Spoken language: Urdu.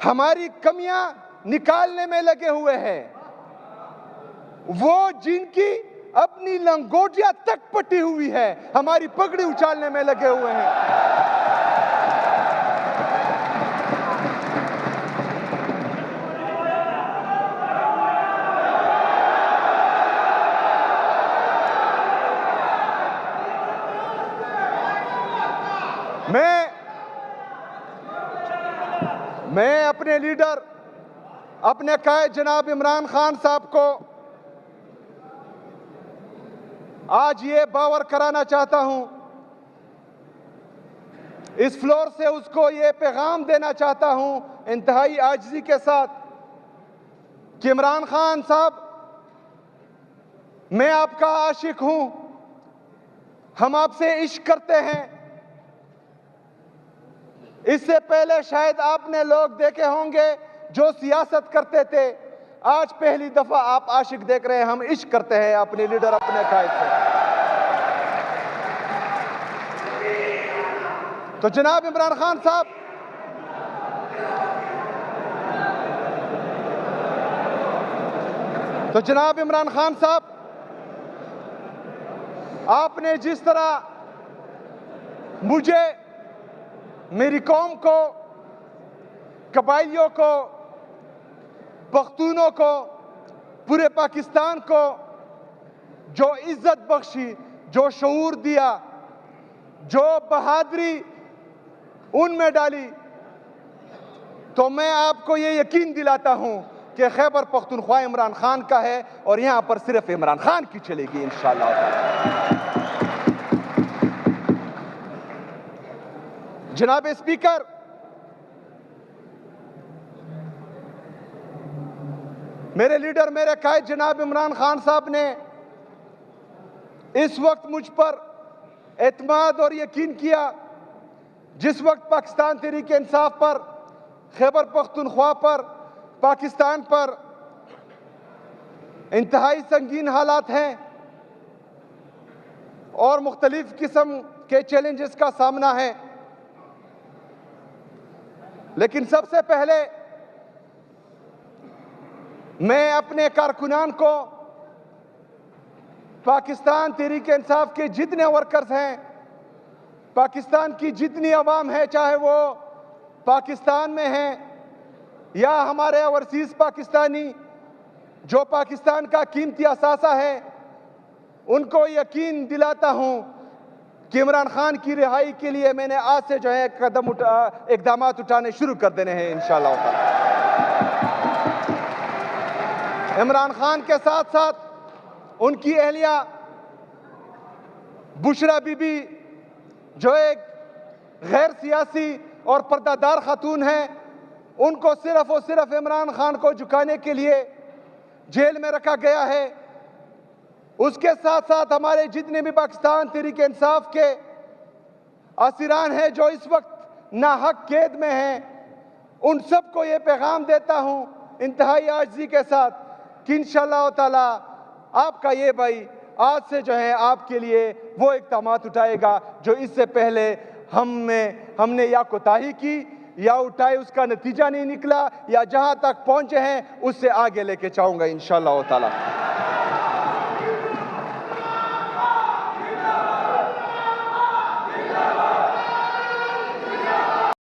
ہماری کمیاں نکالنے میں لگے ہوئے ہیں، وہ جن کی اپنی لنگوٹیاں تک پٹی ہوئی ہے ہماری پگڑی اچھالنے میں لگے ہوئے ہیں۔ میں اپنے لیڈر، اپنے قائد جناب عمران خان صاحب کو آج یہ باور کرانا چاہتا ہوں، اس فلور سے اس کو یہ پیغام دینا چاہتا ہوں انتہائی عاجزی کے ساتھ کہ عمران خان صاحب، میں آپ کا عاشق ہوں، ہم آپ سے عشق کرتے ہیں۔ اس سے پہلے شاید آپ نے لوگ دیکھے ہوں گے جو سیاست کرتے تھے، آج پہلی دفعہ آپ عاشق دیکھ رہے ہیں، ہم عشق کرتے ہیں اپنے لیڈر، اپنے قائد سے۔ تو جناب عمران خان صاحب، آپ نے جس طرح مجھے، میری قوم کو، قبائلیوں کو، پختونوں کو، پورے پاکستان کو جو عزت بخشی، جو شعور دیا، جو بہادری ان میں ڈالی، تو میں آپ کو یہ یقین دلاتا ہوں کہ خیبر پختونخوا عمران خان کا ہے اور یہاں پر صرف عمران خان کی چلے گی انشاءاللہ تعالی۔ جناب اسپیکر، میرے لیڈر، میرے قائد جناب عمران خان صاحب نے اس وقت مجھ پر اعتماد اور یقین کیا جس وقت پاکستان تحریک انصاف پر، خیبر پختونخوا پر، پاکستان پر انتہائی سنگین حالات ہیں اور مختلف قسم کے چیلنجز کا سامنا ہے، لیکن سب سے پہلے میں اپنے کارکنان کو، پاکستان تحریک انصاف کے جتنے ورکرز ہیں، پاکستان کی جتنی عوام ہے، چاہے وہ پاکستان میں ہیں یا ہمارے اوورسیز پاکستانی جو پاکستان کا قیمتی اثاثہ ہے، ان کو یقین دلاتا ہوں کہ عمران خان کی رہائی کے لیے میں نے آج سے جو ہے اقدامات اٹھانے شروع کر دینے ہیں انشاءاللہ تعالی۔ عمران خان کے ساتھ ساتھ ان کی اہلیہ بشرا بی بی جو ایک غیر سیاسی اور پردہ دار خاتون ہیں، ان کو صرف اور صرف عمران خان کو جھکانے کے لیے جیل میں رکھا گیا ہے۔ اس کے ساتھ ساتھ ہمارے جتنے بھی پاکستان تحریک انصاف کے اسیران ہیں جو اس وقت ناحق قید میں ہیں، ان سب کو یہ پیغام دیتا ہوں انتہائی عاجزی کے ساتھ کہ انشاءاللہ تعالی آپ کا یہ بھائی آج سے جو ہے آپ کے لیے وہ اقدامات اٹھائے گا جو اس سے پہلے ہم نے یا کوتاہی کی یا اٹھائے، اس کا نتیجہ نہیں نکلا، یا جہاں تک پہنچے ہیں اس سے آگے لے کے چاہوں گا انشاءاللہ تعالی۔